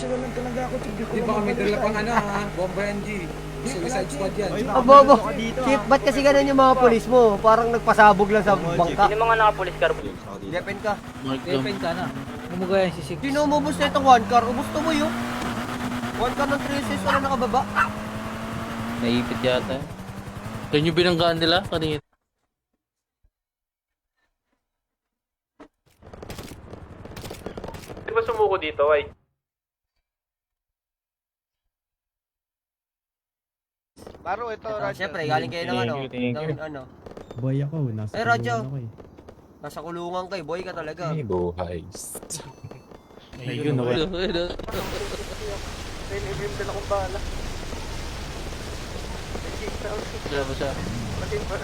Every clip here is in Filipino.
natural lang talaga ako. Di ba kami dala pang ano ha? Bomba NG. Suicide squad yan. Bobo, Chief, ba't kasi ganun yung mga pulis mo? Parang nagpasabog lang sa bangka. Yung mga nakapulis car. Depen ka. Depen ka na. Umugay yan si Six. Sino umubos na itong 1 car? Umusto mo yun? 1 car ng 3 wala nakababa. Naipit yata. Yan yung binanggaan nila kanina. Di ba sumuko dito, ay? Baro, ito, Roger. Siyempre, galing kayo ng ano. Ng ano. Boy ako, nasa Eh, Radyo. kulungan ako eh. Nasa kulungan kay boy ka talaga. Ay, buhay. Ayun, nawala. Pinibim din akong bala. Kaya ba siya?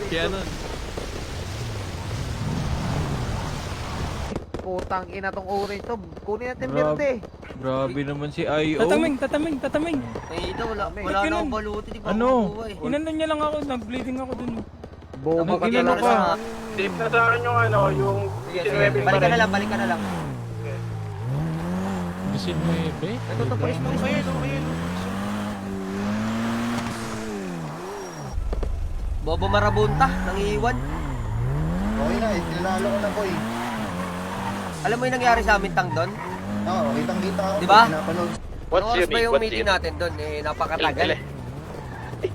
Kaya nun. Putang ina tong orange to. Kunin natin verde. Grabe naman si I.O. Tataming. Ay, ito, wala na akong baluti. Di ba Ano? makuha eh. Inanon niya lang ako, nag-bleeding ako dun. Boba ka Inano talaga. ka? Tip na sa akin yung ano, yung... Sige, balik ka na lang, balik ka na lang. Gusin mo eh, be? Ito, pulis. Bobo marabunta, nangiiwan. Okay na, tinalo ko na, boy. Alam mo yung nangyari sa amin tang doon? Oo, kitang-kita ako. Di ba? Pinapanood. What's Ano your oras ba name? yung What's meeting your natin doon? Eh, napakatagal.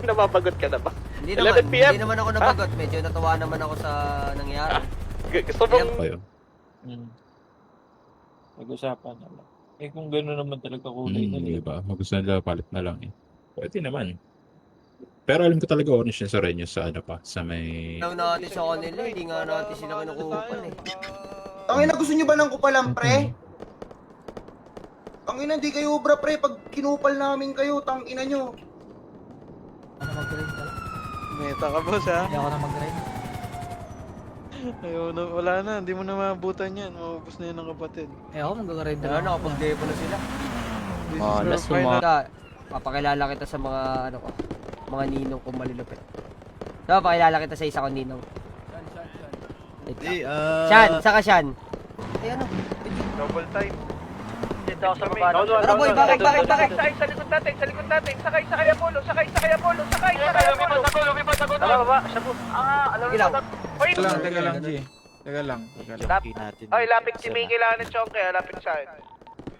Napapagot ka na ba? Hindi 11 naman, PM? hindi naman ako nabagot. Medyo natuwa naman ako sa nangyari. Gusto mong... Kayo. Pag-usapan na lang. Eh kung gano'n naman talaga kulay na Di ba? Magusto nila palit na lang eh. Pwede naman. Pero alam ko talaga orange yung sa Renyo sa ano pa, sa may... Alam natin sa kanila, hindi nga natin sila kinukupan eh. Tangina, gusto nyo ba ng kupalan, pre? Tangina, di kayo ubra, pre. Pag kinupal namin kayo, tangina nyo. Ano mag-grind ka? Meta ka, boss, ha? Hindi ako na mag-grind. Ayaw na, wala na. Hindi mo na maabutan yan. Maubos na yan ng kapatid. Eh ako mag-grind na Ano, lang. nakapag-depo na sila. This Ah, is last our final. Papakilala kita sa mga, ano ko, mga ninong kong malulupit. So, papakilala kita sa isa kong ninong. Shan, saka Shan. Ay, ano? Double time. Dito ako sa baba. No, Tara boy, bakit? Sakay sa likod natin, sakay Apollo. Tama baba, siya po. Alam Ilaw. Wait! Teka lang, G. Teka lang. Ay, lapit si May, kailangan ng chonke, lapit sa akin.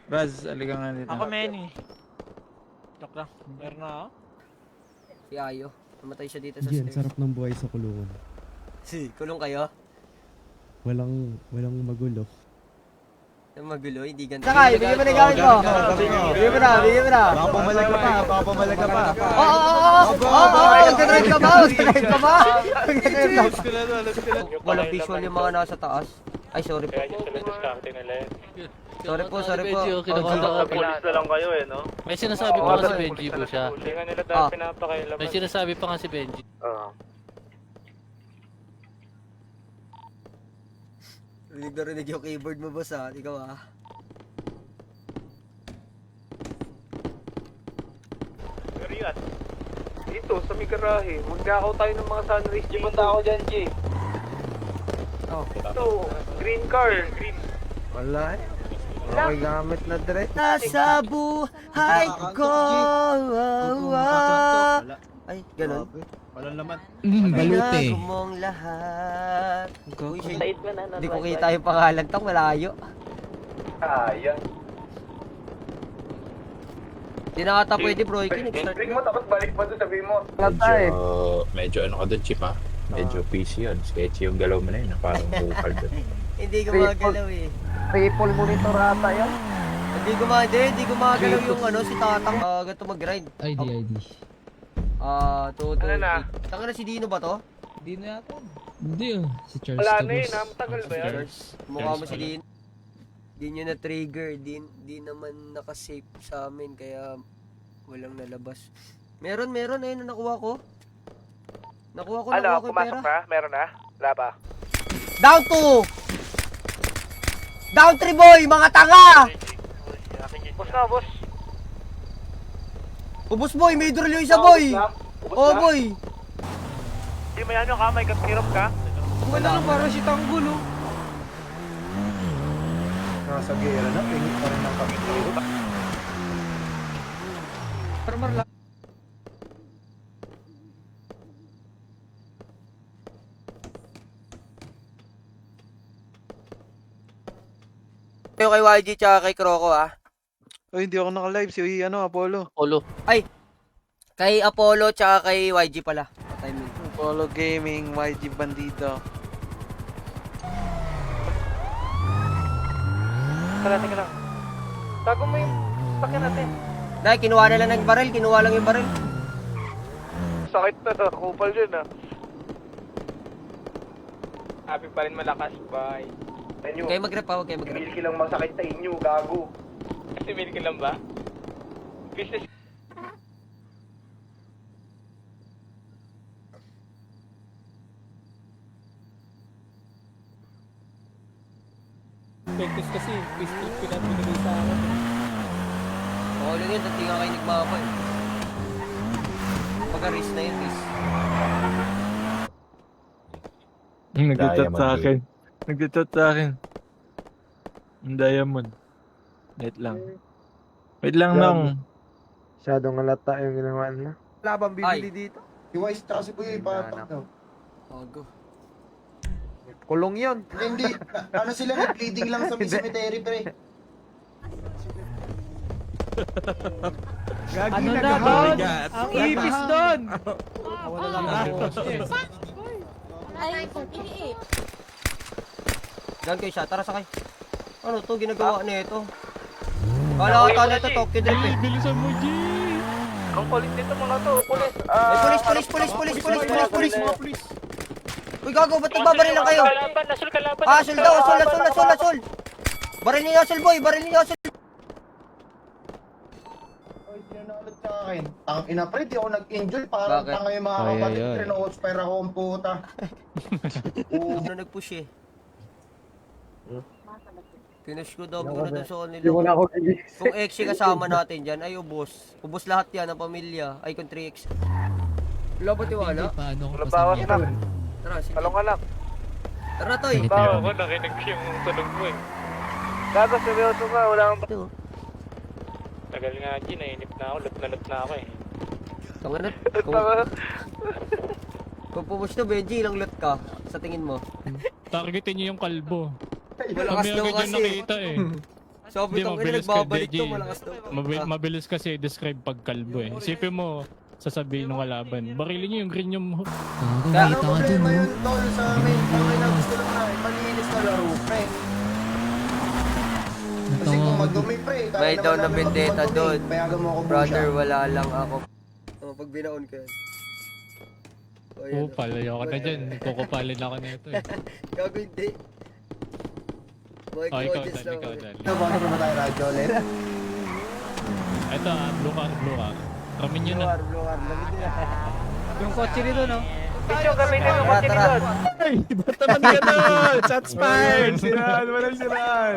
Raz, aliga nga dito. Ako, Manny. Joke lang. Meron na ako. Si Ayo. Namatay siya dito sa G, ang stairs. sarap ng buhay sa kulungan. Kulong kayo? Walang magulo. Yung magulo, hindi ganito. Sakay, bigyan mo na yung gamit mo. Bigyan mo na. Baka pumalag ka pa. Oo, mag-drive ka ba? Alas ko na to, alas ko na. Walang visual yung mga nasa taas. Ay, sorry po. Sorry po. Pulis na lang kayo eh, no? May sinasabi pa nga si Benji po siya. Hindi nga nila Ah. dahil pinapakailaman. May sinasabi pa nga si Benji. Rinig na rinig yung keyboard mo, boss, ha? Ikaw, ha? Pero yan. Dito, sa may garahe, magnakaw tayo ng mga sunrays. Di punta ako dyan, G. Oh. Ito, green car. Green. Wala eh. Okay gamit na direct. Nasa buhay ko. Ay, ganun. Walang laman. Binago mong lahat. Uy, hindi ko kita yung pangalan tong malayo. Yan. Hindi na ata pwede, bro. Start Ring mo, tapos balik mo doon, sabihin mo. Medyo ano ka doon, Chip ha? Medyo PC yun. Sketchy yung galaw mo na yun. Parang bukal doon. Hindi gumagalaw eh. Triple monitor ata yan. Hindi gumagalaw yung ano, si Tatang. Ganito mag-grind. ID. Tuto. Ano na? Tanga na si Dino ba to? Hindi na yata. Hindi si Charles Wala na eh, namatagal ba yan? Mukha mo si Dino. Di nyo na-trigger. Di naman nakasave sa amin. Kaya walang nalabas. Meron. Ayun na nakuha ko. Nakuha ko yung Pumasok pera. na? Meron na? Wala ba? Down 2! Down 3, boy! Mga tanga! Boss na, boss. Ubus, boy! May drone yung isa, boy! Oo, boy! Hindi may ano ka, may katirap ka? Wala lang para si Tanggol, oh. Nasa gera na, pingit pa rin ng kapitero. Yung kay YG tsaka kay Croco ah. Ay, hindi ako naka-live. Si Apollo. Polo. Kay Apollo tsaka kay YG pala. Patay mo. Apollo Gaming, YG Bandido. Teka lang. Tago mo yung sakyan natin. Dahil kinuha na lang ng baril, kinuha lang yung baril. Sakit na, kupal yun ah. Happy pa rin malakas, bye. Huwag kayo mag-rep ha, huwag kayo mag-rep. Milky lang masakit sa inyo, gago. Kasi milk lang ba? Business. Pektis kasi, pistol pinabinigay sa akin. Oo lang yun, dati nga kayo nagmapa eh. Pagka-risk na yun, risk. Nag-chat sa akin. Nag-chat sa akin. Ang diamond. Wait lang. Wait lang nang. Masyadong halata yung ginawa na. Wala bang bibili dito? Si Wise tsaka si Kuya, ipapak daw. Ogo. Kulong yun. Hindi. Ano sila, nag-bleeding lang sa cemetery, pre. Gagi na gahon. Ang ipis doon! Wala lang ako. Ay, iniip. Diyan kayo siya, tara sakay. Ano to, ginagawa na ito? Kala ko tala ito, Tokyo Drift eh. Bilisan mo, G! Ang kulit nito mga to, kulit. Pulis! Uy, gago, ba't nagbabaril lang kayo? Kalaban, nasul kalaban. Ah, asul daw, asul! Baril niyo asul, boy, baril niyo asul. Ay, sinunod sa akin. Ang ina, pre, di ako nag-enjoy. Parang Bakit? tanga yung mga kapatid. Trino-hospire ako ang puta. Ano nag-push eh. Finish ko daw, ko na doon sa kanila. Kung X kasama natin dyan, ay ubos. Ubos lahat yan, ang pamilya. Ay, kung 3X. Wala ba tiwala? Paano ko Walang bawas pasama? lang. Tara, sige. Talong ka lang. Tara, Toy. Bawa ko, nakinig yung tunog mo eh. Gago, seryoso ka, wala kang... Ito. Tagal nga, G, nainip na ako, lut na ako eh. Tanga na. Kung pupush to, Benji, ilang lot ka sa tingin mo? Targetin niyo yung kalbo. Malakas daw kasi. nakita eh. Sabi Hindi, ko, mabilis ka, nagbabalik Benji. to, malakas daw. Mabilis kasi describe pag kalbo eh. Isipin mo, sasabihin ng kalaban. Barilin niyo yung green yung... Gago, Kaya- kita ka dun, Problema no? yun, tol, sa amin. Ang ina, gusto lang na, malinis na laro, pre. Kasi kung madumi, pre, kaya May naman daw na namin bendetta magmadumi. doon. Payagan mo ako, Brother, Busha. wala lang ako. Oh, pag binaon ka yan. Oh, yan, Kupal, ayoko na dyan. Kukupalin ako nito eh. Gago hindi. Boy, Oh, ikaw gorgeous dan, lang. ikaw dan. Ano ba, ano ba tayo, radyo ulit? Ito blue car. Ramin nyo na. Yung kotse nito, no? Picho, gamitin mo Tara, kasi tara. doon. Ba't naman gano'n? Shots fired! Walang siraan.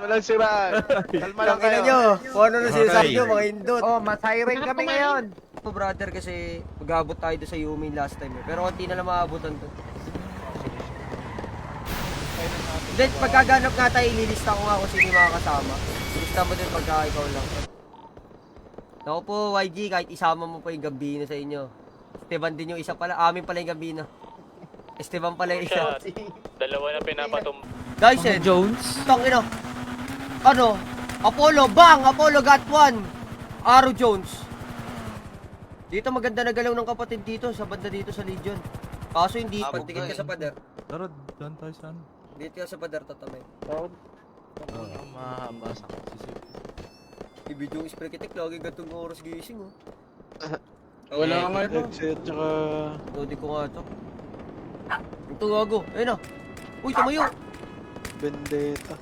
Walang siraan. Kalma lang Ang ina kayo. nyo, kung ano na sinasabi nyo, mga hindot. Oh, mas-hiring kami ngayon. Oh, brother, kasi mag-abot tayo doon sa Yumin last time eh. Pero konti na lang maabutan to. Then, pagkaganap nga tayo, ililista ko nga kung sino yung mga kasama. Ilista mo din pagka ikaw lang. Naku po, YG, kahit isama mo pa yung Gambino sa inyo. Esteban din yung isa pala. Amin pala yung Gambino. Esteban pala yung isa. Dalawa na pinapatum. Guys, Jones? Tangina. Ano? Apollo, bang! Apollo got one! Arrow Jones. Dito maganda na galaw ng kapatid dito, sa banda dito sa Legion. Kaso hindi, pagtikit ka sa pader. Tara, doon tayo sa ano. Dito ka sa pader, tatamay. Mahaba sa Ibig yung spray kitik, lagi gatong oras gising, oh. Wala nga ano. Headset, tsaka... Lodi ko nga ito. Ito gago, ayun na. Uy, tumayo! Vendetta.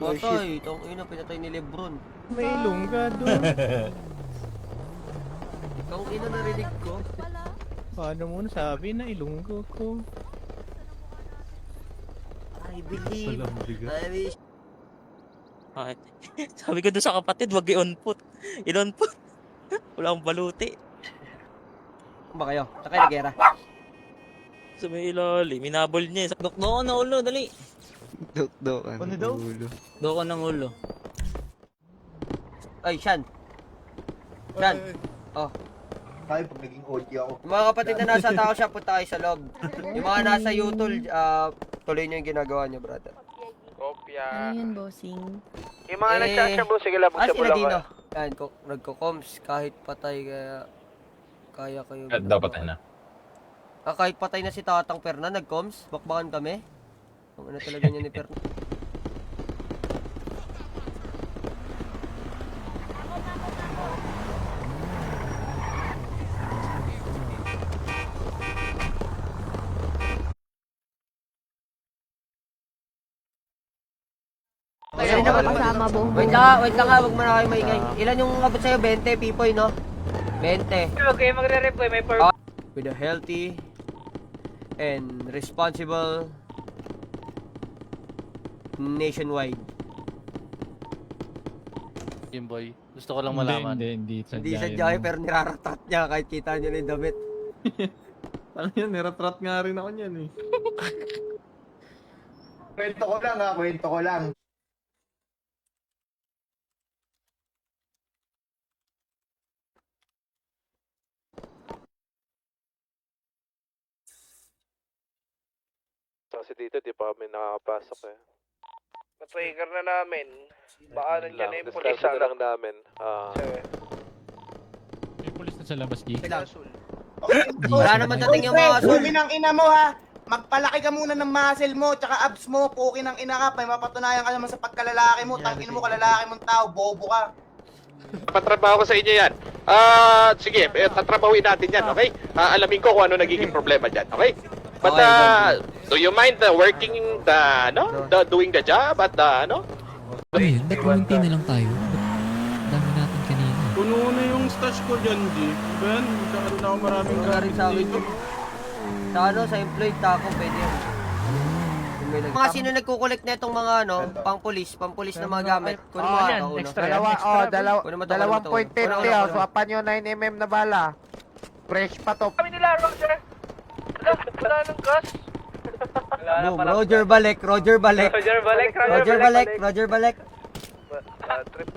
Patay, itong ina, pinatay ni Lebron. May lungga doon. Itong ina, narinig ko. Paano mo nasabi na ilunggo ko? I believe, I wish. Sabi ko doon sa kapatid, wag i-on-put. In-on-put. Wala akong baluti. Kung ba kayo? Sakay na gera. Sa may ilalim, minabol niya. Dok-doko na ulo, dali. Ano daw? Doko ng ulo. Ay, Shan. Shan. Oh. Tayo pag naging OG ako. Yung mga kapatid na nasa tao siya, punta kayo sa loob. Yung mga nasa Utol, tuloy nyo yung ginagawa nyo, brother. Kopya. Ano yun, bossing? Yung mga Eh, nagsasabo, sige lang, Ah, magsabo sila lang Dino. kayo. Yan, nagko-coms kahit patay kaya kayo. At dapat na. Kahit patay na si Tatang Perna, nag-coms, bakbakan kami. Ang ano talaga niya ni Perna. Wala na kasama, buong Wait lang ha, wag mo na kayo maingay. Ilan yung abot sa'yo? 20, Pipoy, no? 20. Okay, magre-reply, may With a healthy and responsible nationwide. Game boy. Gusto ko lang malaman. Hindi Hindi sadya pero niraratat niya kahit kita niyo na yung damit. Ano yan, niratrat nga rin ako niyan eh. Kwento ko lang ha, kwento ko lang. Kasi dito, di pa kami nakakapasok eh. Na-trigger na namin. Baka nandiyan na yung pulis lang namin. May pulis na sa labas, G. Wala naman dating yung mga asul. Pukin ang ina mo ha. Magpalaki ka muna ng muscle mo, tsaka abs mo, pukin ang ina ka. May mapatunayan ka naman sa pagkalalaki mo. Tangin mo kalalaki mong tao, bobo ka. Patrabaho ko sa inyo yan. Sige, tatrabahuin natin yan, okay? Alamin ko kung ano nagiging problema dyan, okay? But, do you mind working doing the job at Ay, ba't kumunti na lang tayo? Dami natin kanina. Puno na yung stash ko dyan, G. Ben, magkakaroon ako maraming Wala rin sa akin yun. Sa ano, sa employed tako, pwede yun. Mga sino nagkukulik na itong mga pang-pulis na mga gamit. Kunin mo nga ako, no? 2.30 swapan nyo 9mm na bala. Fresh pa to. Kami nila, Roger. Wala ng gas. Boom, Roger Balek. Roger Balek. Trip.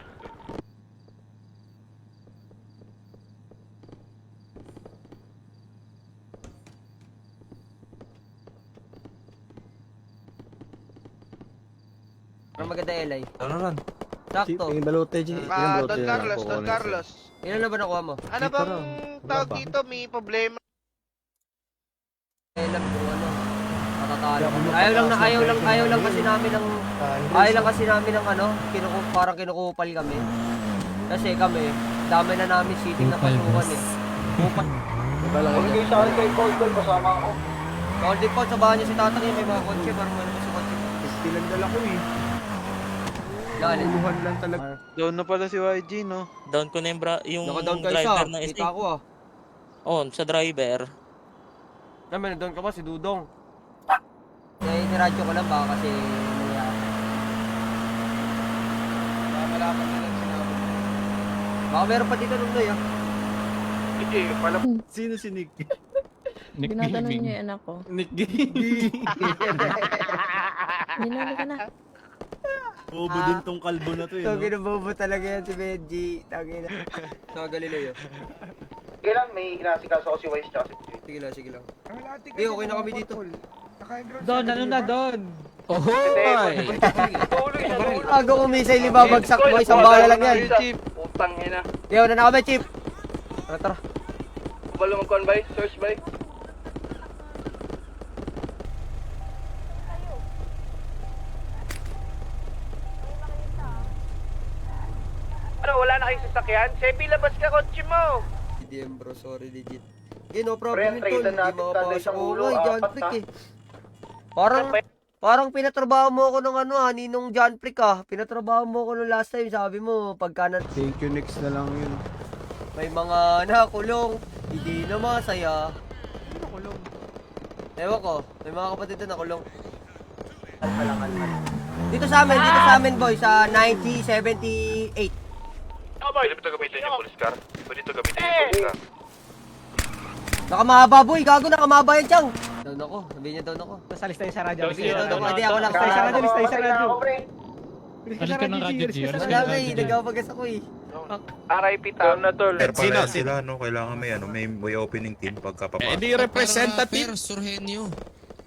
Ang maganda LA. Sakto. Don Carlos. Ilan na ba nakuha mo? Ano bang tawag dito? May problema. Alam ko ano. Matatalo. Ayaw lang kasi namin ng parang kinukupal kami. Kasi kami, dami na namin sitting na pasukan eh. Kupal. Pagkay sa akin kay Cold kasama ako. Cold po, sabahan niyo si Tatang yung may mga kotse, parang wala sa kotse. Pinagdala ko eh. Lalin. Buhan lang talaga. Down na pala si YG, no? Down ko na yung Naka-down ka isa, driver ng kita ako ah. Oh, sa driver. Naman, doon ka pa si Dudong. Eh, niradyo ko lang baka kasi nangyari. Malaman nila sinabi. Baka meron pa dito nung Noy ah. Hindi, pala. Sino si Nick? Nick Tinatanong Gaming. niyo yung anak ko. Nick Gaming. Ginalo ka na. Bobo din tong kalbo na to eh. Tagi na bobo talaga yan si Benji. Tagi na. Sa Galileo. Sige lang, may inasikaso ko si Wise tsaka si Puy. Sige lang. Hindi, okay na kami dito. Don, ano na, Don? Bago kumisay libabagsak mo, isang bala lang yan. Putang ina. Yo, na kami, Chip. Tara. Balo mag-convoy, search by. Ano, wala na kayong sasakyan? Sepi, labas ka, kotse mo! DM bro, sorry legit. Okay, no problem Pre, yun, tol. trade Hindi natin makapasok tayo sa ako. ulo, Ay, John apat, Frick ha? eh. Parang pinatrabaho mo ako ng ninong John Frick ah. Pinatrabaho mo ako nung last time. Sabi mo, pagka Thank you, next na lang yun. may mga nakulong, hindi na masaya. Nakulong. Ewan ko, may mga kapatid na nakulong. Dito sa amin boy, sa 9078. Pwede ba ito gamitin yung police car? Pwede ito gamitin yung police car? Nakamahaba boy, gago nakamahaba yan, Chang. Down ako, sabihin niya down ako. Salis tayo sa radyo. Sige, down ako, hindi ako lang. Lista, Sa radyo, lista, lista. Alis ka ng radyo, G. Alis ka Wala ng nga radyo, eh, G. nagpapagas ako eh. RIP tao na tol. Pero pala sila, no? Kailangan may opening team pagkapapasok. Eh, di representative.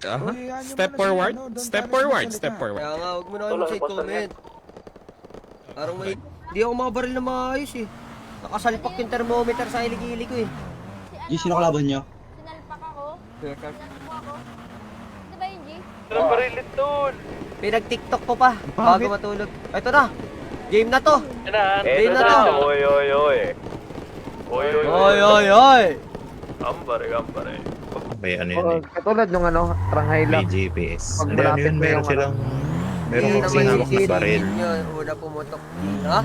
Aha. Step forward. Step forward. Step forward. Kaya nga, huwag mo na kayo mag-side comment. Parang may... Di ako makabaril na maayos eh. Nakasalpak yung thermometer sa ilig-ilig ko eh. G, sino kalaban nyo? Sinalpak ako. Sinalpak ako. Di ba yun, G? Barilit tol. Pinag-tiktok ko pa bago matulog. Ito na! Game na to! Game na to! Oy. Oy, oy, oy! May ano yun eh. Katulad nung Ranghai May lang. GPS. Pag Hindi, ano malapit yun, na meron yung silang... Meron Hindi kasi naman hawak na baril. yun. Una pumutok din, ha?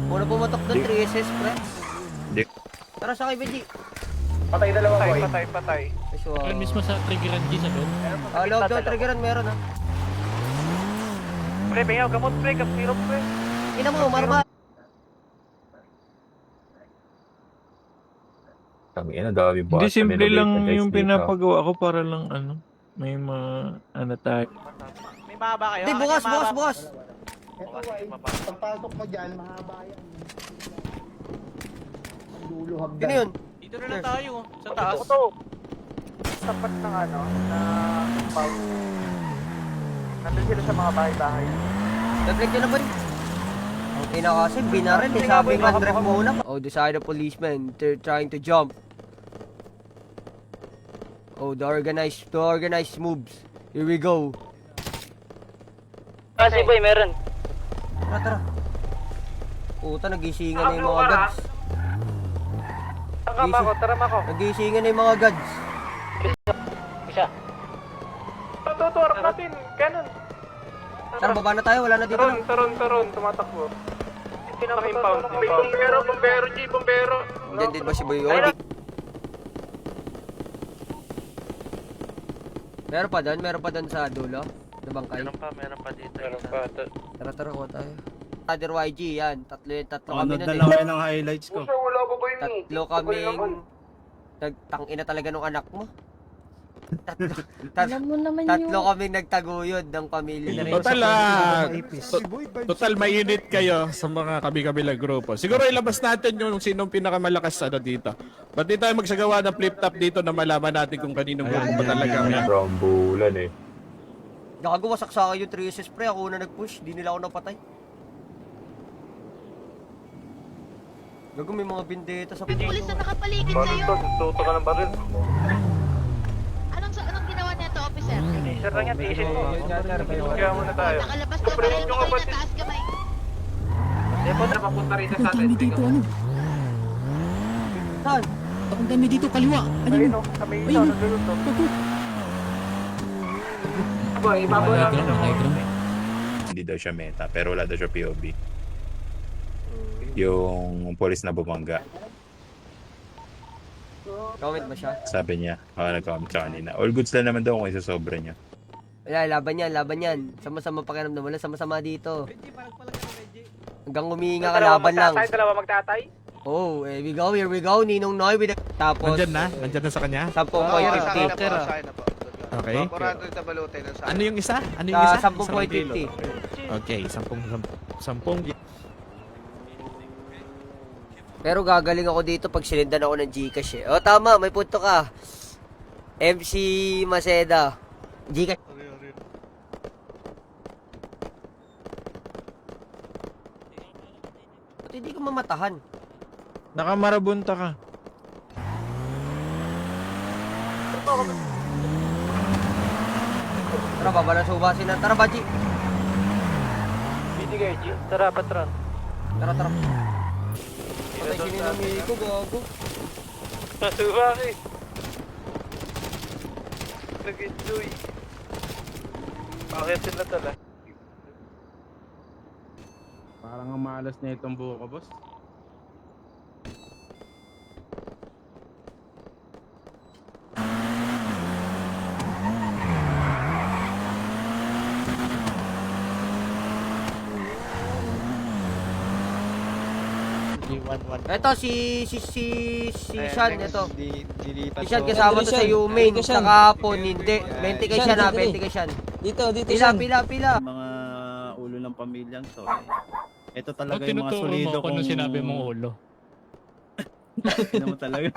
Una pumutok doon, 3SS, pre. Di. Tara sa kay Benji. Patay dalawa, boy. Patay. Ayun mismo sa triggeran, G, sa doon. Log down, triggeran, meron ha. Pre, bayaw, gamot pre, kapirok pre. Ina mo, marma. Hindi simple lang yung pinapagawa ko para lang may tayo. May mahaba kayo? Hindi, bukas. Pagpasok mo dyan, mahaba yan. Dulo hagdan. Sino yun? Dito na lang tayo, sa taas. Tapat ng na pau. Nandun sila sa mga bahay-bahay. Nag-click ka na ba rin? Ang ina kasi, binaril eh. Sabi nga, drive muna. Oh, the side of policemen. They're trying to jump. Oh, the organized moves. Here we go. Kasi boy, meron. Tara. Puta, nagisingan na yung mga gads. Tara mako. Nagisingan na yung mga gads. Isa. Tuturok natin, ganun. Tara, baba na tayo. Wala na dito. Taron, tumatakbo. Pinaka-impound. Bombero. Din ba si Boy Obi? Meron pa doon sa dulo. Na bangkay. Meron pa dito. Tara, kuha tayo. Other YG, yan. Tatlo kami nun lang kayo ng highlights ko. Tatlo kaming... Nagtangina talaga nung anak mo. Alam mo naman Tatlo kaming nagtaguyod ng pamilya na rin. Total mainit kayo sa mga kabi-kabilang grupo. Siguro ilabas natin yung sinong pinakamalakas dito. Ba't di tayo magsagawa ng flip-top dito na malaman natin kung kaninong grupo talaga may Rambulan eh. Gago, wasak sa akin yung 3SS pre. Ako na nag-push. Di nila ako napatay. Gago, may mga bindeta sa Pulis na nakapaligid sa'yo. Tuto ka ng baril. Anong ginawa niya to, officer? Sir lang yan, tiisin mo. Kaya muna tayo. Nakalabas ka baril mo kayo, nataas kamay. Depo na papunta rin sa Ang dami dito, ano? Saan? Ang dami dito, kaliwa. Ayun. Kami Ayun. nagluluto. Boy, nakaground. Hindi daw siya meta, pero wala daw siya POV. Yung police na bumangga, Comment ba siya? sabi niya, nag-comment siya kanina. All goods lang naman daw kung isa sobra niya. Wala, laban yan. Sama-sama pakiramdam. Wala sama-sama dito. Hanggang humihinga ka, laban lang. Dalawa magtatay? Oh, here we go. Ninong Noy with the... Tapos, Nandyan na sa kanya? 10.50. Okay. Ano yung isa? Sa 10.50. Okay, 10. Pero gagaling ako dito pag silindan ako ng Gcash eh. Oh, tama, may punto ka. MC Maceda. Gcash. Ba't hindi ko mamatahan? Nakamarabunta ka. Tara, babalansubasin na. Tara, Baji. Binigay, G. Tara, patron. Tara. Patay sininami ko, gago. Masubaki. Nag-enjoy. Bakit sila tala? Parang ang malas na itong buho ko, boss. Ito si Sean, ito. Si Sean kasama to sa Yumain, sa kapon, hindi. 20 kay Sean ha, 20 kay Sean. Dito, Pila. Mga ulo na ng pamilyang to. Ito Ba't talaga yung mga tinuturo mo solido ako nung sinabi mong ulo? Hindi naman talaga.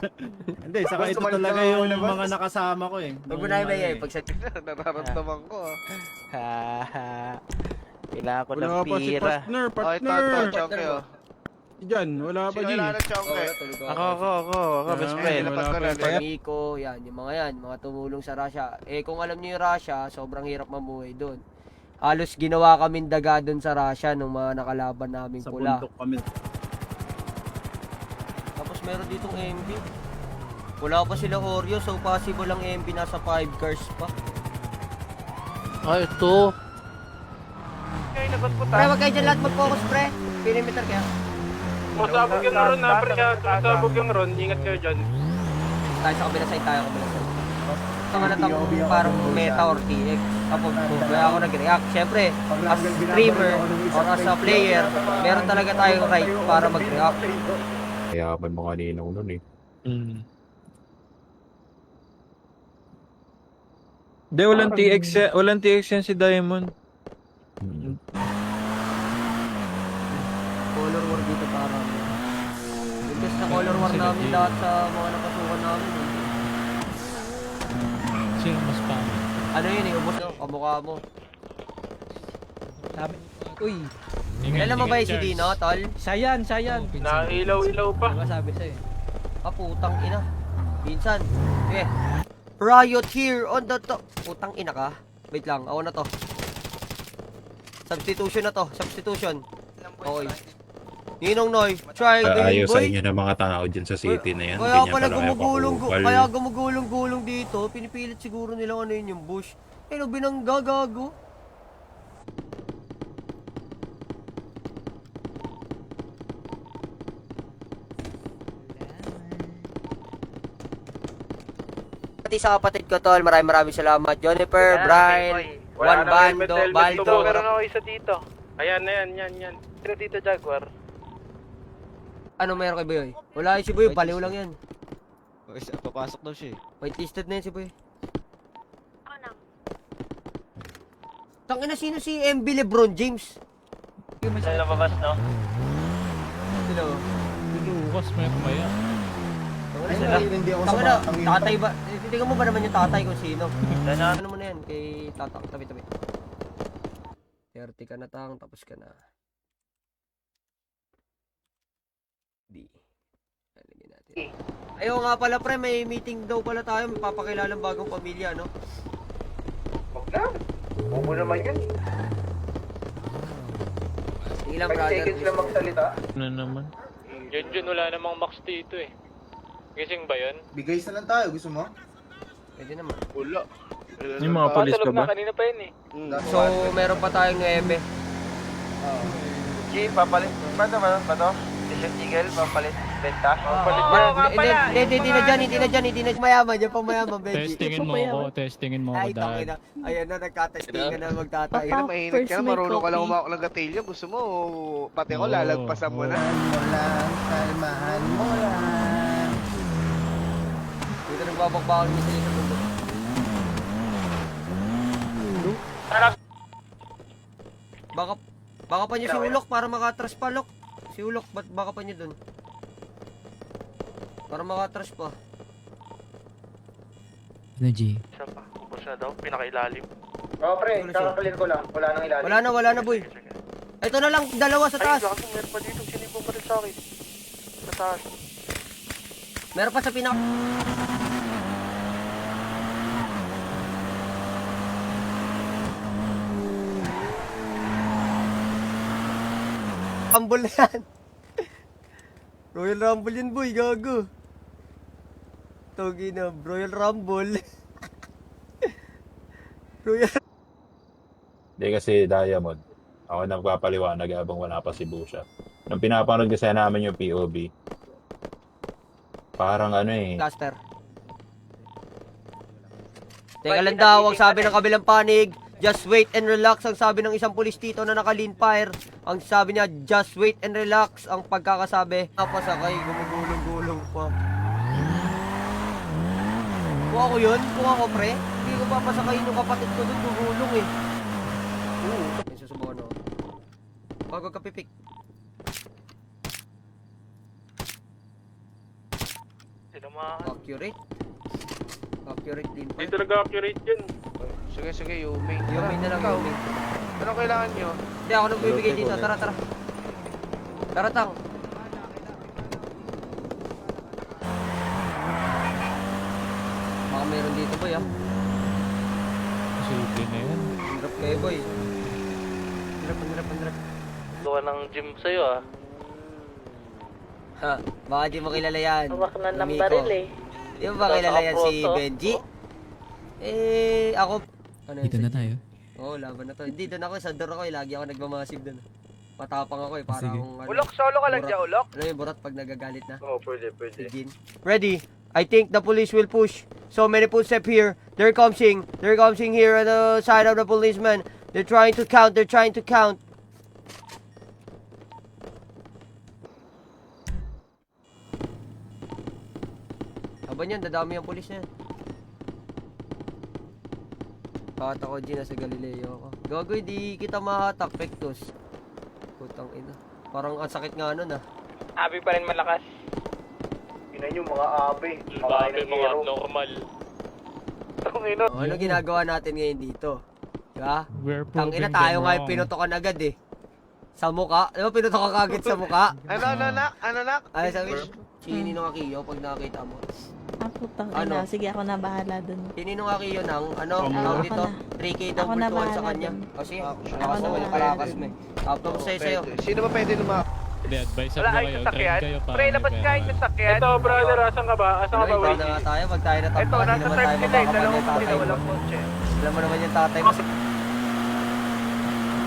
Hindi, saka ito Sumalit talaga lang ako yung labas. mga nakasama ko eh. Huwag mo na ibigay, pag sa... Nararamdaman ko. Kailangan ko Wala ng pa si pira. partner, Oh, ito, partner. Chonky, oh. Diyan, wala pa Sino G. kailangan ng Chonky? Ako, best friend. Wala Lapas ko pa na. yung Miko, yan, yung mga tumulong sa Russia. Eh, kung alam niyo yung Russia, sobrang hirap mamuhay doon. Halos ginawa kaming daga doon sa Russia nung mga nakalaban naming Sa pula. bundok kami. Tapos meron ditong MB. Wala pa sila Oreo, so possible ang MB nasa 5 cars pa. Ah, ito. Pre, wag kayo dyan lahat mag-focus, pre. Perimeter kaya. Masabog yung ron na, pre. Masabog yung ron. Ingat kayo dyan. Tayo sa kabila side, tayo sa kabila side. Ang alatang parang meta or TX. Tapos, kaya ako nag-react. Siyempre, as streamer or as a player, meron talaga tayong right para mag-react. Kaya may mga ninong nun eh. Hindi, walang TX yan si Diamond. Color war dito parang. Because sa color war namin lahat sa mga napasukan namin. Sino mas pangit? Ano yun eh, ubos na, kamukha mo. Uy, kilala mo ba yung si Dino, tol? Sayan. Nailaw-ilaw pa. Diba sabi sa'yo? Ah, putang ina. Minsan. Eh. Riot here on the top. Putang ina ka. Wait lang, ako na to. Substitution na to. Substitution. Okay. Ninong Noy, try the Ayaw sa boy. inyo ng mga tao dyan sa city na yan. Kaya Hindi niya pala talaga gumugulong, kapupal. gulong dito. Pinipilit siguro nilang ano yun yung bush. Eh, no, binangga, gago. Pati sa kapatid ko, tol, maraming salamat. Jennifer, Brian, Juan Bando, Baldo. Meron ako isa dito. Ayan na yan. Sino dito, Jaguar? Ano meron kay Boy? Wala yun si Boy, baliw lang yan. Papasok daw siya eh. Whitelisted na yun si Boy. Tangina, sino si MB LeBron James? Saan lumabas, no? Sino? Lukas, may kumaya. Hindi ako Tangina, Tangina. tatay ba? Titignan mo ba naman yung tatay kung sino? Ano mo na yan kay tatak, tabi-tabi. 30 ka na tang, tapos ka na. D. Alagyan natin. Ayaw nga pala pre, may meeting daw pala tayo. Mapapakilalang bagong pamilya, no? Huwag na. Bumo naman yan. Ilang 5 brother. seconds lang magsalita. Ano naman? Yun, wala namang max dito eh. Gising ba yun? Bigay sa lang tayo. Gusto mo? Pwede naman. Wala. Yung mga polis ka ba? Kanina pa yun eh. So, meron pa tayong 9. G, papalit. Paano ba to? Desert Eagle, papalit. Benta? Hindi na dyan. Mayaman, dyan pang mayaman, Benji. Testingin mo ako Ay, dad. tangina. Ayan na, nagkatestingan na magtatay. Papa, Mainit ka first na, may marunong ka lang coffee. umawak ng gatilyo. Gusto mo, pati ako Oo. lalagpasan mo na. Kalmahan mo lang. Dito nagbabakbakal niya sila sa mundo. Baka pa niyo si Ulok para makatras pa, Lok. Si Ulok, baka pa niyo dun. Para makatras pa. Ano, G? Siya pa, ubos na daw, pinakailalim. Oo, pre. Kakakalin ko lang. Wala nang ilalim. Wala na, boy. Ito na lang, dalawa sa taas. Meron pa dito, sinipong pa rin sa akin. Sa taas. Meron pa sa pinak... Rumble na yan. Royal Rumble yan, boy. Gago. Togi na. Royal Rumble. Royal... Hindi kasi Diamond. Ako nagpapaliwanag habang wala pa si Busha. Nung pinapanood kasi namin yung POV, parang ano eh. Caster. Teka lang daw, ang sabi ng kabilang panig, just wait and relax. Ang sabi ng isang pulis dito na naka-lean fire, ang sabi niya, just wait and relax. Ang pagkakasabi, napasakay, gumugulong-gulong pa. Kuha ko yun? Kuha ko, pre? Hindi ko papasakay yung kapatid ko doon, gugulong eh. May susubukan ako. Wag ka pipik. Accurate. Accurate din pa. Dito nag-accurate yun. Sige, Yumi. Yumi na lang, Yumi. Ano kailangan nyo? Hindi, ako nagbibigay dito. Tara. Tara, tang. Baka meron dito, boy, ah. Posible na yan. Hirap kayo, boy. Hirap. Gawa ng gym sa'yo ah. Ha, baka di mo kilala yan. Hawak na ng Miko. baril eh. Di mo ba kilala yan si Benji? Ako... Ano yun? Dito na tayo. Oo, laban na to. Hindi, doon ako. Sa door ako eh. Lagi ako nagmamassive doon. Matapang ako eh. Para Sige. akong... Ulok, solo ka lang dyan, Ulok. Ano yung burat pag nagagalit na? Oo, pwede. Si Jin. Ready? I think the police will push. So many footsteps here. They're coming here on the side of the policeman. They're trying to count. Aba niyan, dadami ang pulis na yan. Bakit ako, Jin, nasa Galileo ako. Gago, di kita mahatak, Pectus. Putang ina. Parang ang sakit nga nun ah. Abi pa rin malakas. Ina nyo, mga abi. Mga normal. Ano ginagawa natin ngayon dito? Diba? We're Tangina proving tayo them nga wrong. pinutokan agad eh. Sa muka. Di ba pinutokan ka agad sa muka? Ano nak? Ay, sabi, sinino nga Kiyo pag nakita mo? Putang Ano? ina. Sige, ako na bahala dun. Sinino nga Kiyo ng, ano, Ako tawag dito? na. 3K Ako double na tuwan sa bahala kanya. dun. O sige, Ako lakas na na wala bahala palakas dun. mo eh. Tapos sa'yo. Sino ba pwede Hindi, advice ako kayo. Train kayo para Pre, labas ka yung sasakyan. Ito, brother, asan ka ba? Asan ka ba, Ikaw na Willie? nga tayo, pag tayo Ito, natampan, nasa hindi naman third tayo sila eh. makakapal Dalawang yung tatay sila, mo. walang kotse. Alam mo naman yung tatay mo.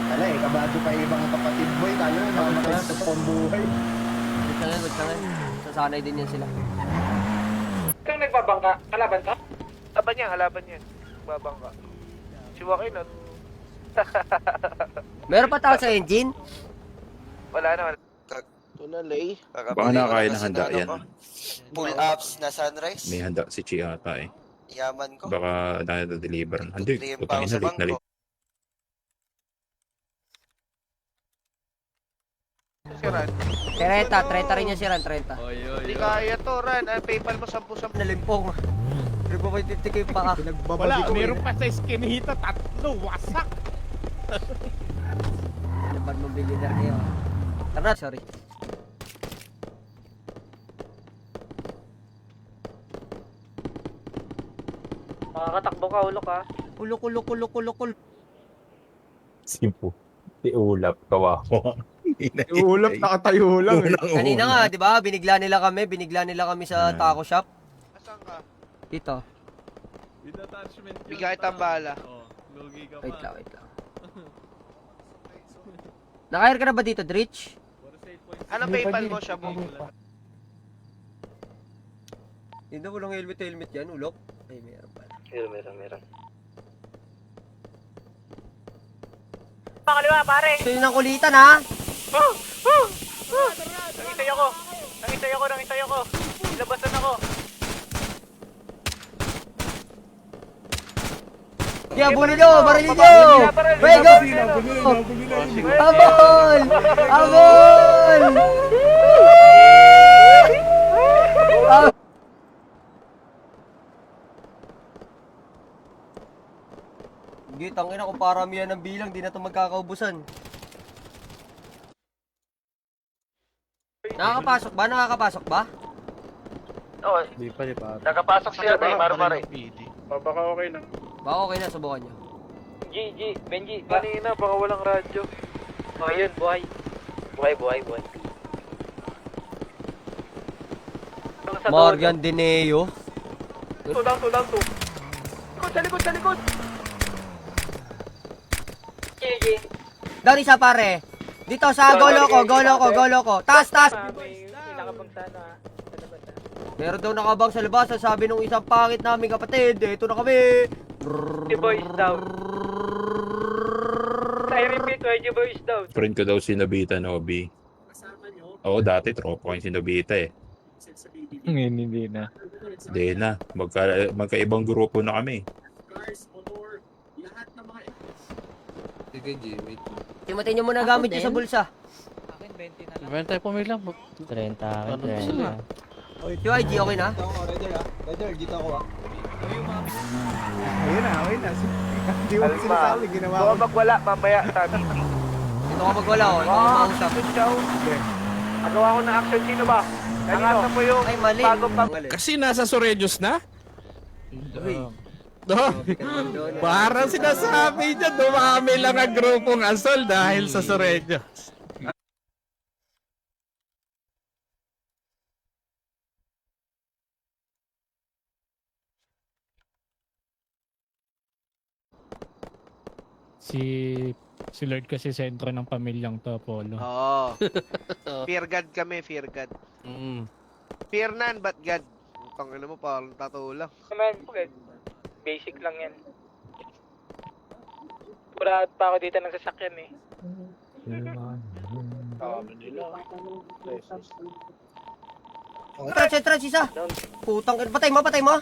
Ala eh, kabado pa yung ibang kapatid mo eh. Talo, mamatay sa totoong buhay. Wait lang. Sasanay din yan sila. Kang nagbabangka, kalaban ka? Kalaban yan. Nagbabangka. Si Joaquin, at... Meron pa tao sa engine? Wala na. Tunalay. Baka nakakain ng handa yan. Pull-ups na sunrise. May handa si Chi ata eh. Yaman ko. Baka na-deliver. Hindi, putang ina, late na late. Si Ran. 30 rin niya si Ran, 30. Hindi kaya to, Ran. Paypal mo 10-10. Nalimpong. Nagpapay-50 kayo pa. Wala, meron pa sa skinhita, 3, wasak. Ano ba mong billionaire kayo? Tara, sorry. Makakatakbo ka, Ulok ha. Ulok. Simpo. Si Ulap, kawawa. Ulap, nakatayo lang. Kanina nga, di ba? Binigla nila kami sa taco shop. Asan ka? Dito. Bigay tang bala. Wait lang. Naka-hire ka na ba dito, Dritch? Ano Paypal mo siya mo? Hindi mo lang helmet yan, Ulok. Ay, meron pala. Meron. Pakaliwa, pare! Gusto nyo ng kulitan, ha? Nangitay ako. Labasan ako. Kaya bulilo, barililo! Fuego! Abol! Hindi, tangina kung paramihan ng bilang, di na ito magkakaubusan. Nakakapasok ba? Oo. Di pa. Nakapasok siya, Marmari. Baka okay na. Baka okay na, subukan nyo. Benji. Kanina, baka walang radyo. Oh, yun, buhay. Buhay. Morgan Dineo. Tulang. Sa likod. Down isa pare. Dito sa golo ko. Tas. Meron daw nakabang sa labas. Sabi nung isang pangit namin kapatid. Ito na kami. The boys down. I repeat, why the boys down? Friend ko daw si Nobita Nobi. Oo, dati tropa ko yung si Nobita eh. Ngayon hindi na. Hindi na. Magkaibang grupo na kami. Sige, G, wait. Timotay nyo muna gamit nyo sa bulsa. Meron tayo pumila. 30, Ano sila? Yung IG, okay na? Roger, dito ako Ayun na. Di mo sinasabi, ginawa ko. Baka magwala, mamaya sabi. Dito ka magwala, oh. Ikaw ang mausap. Magawa ko ng action, sino ba? Angasan mo yung Ay, mali. bagong pang... Kasi nasa Sorejos na? Uy. No? Parang sinasabi niya, dumami lang ang grupong asol dahil sa Sorejos. Si Lord kasi sentro ng pamilyang to, Apollo. Oo. Fear God kami, fear God. Fear none but God. Tangina mo, parang tattoo lang. Basic lang yan. Pura pa ako dito ng sasakyan eh. Trans, isa. Putang, patay mo.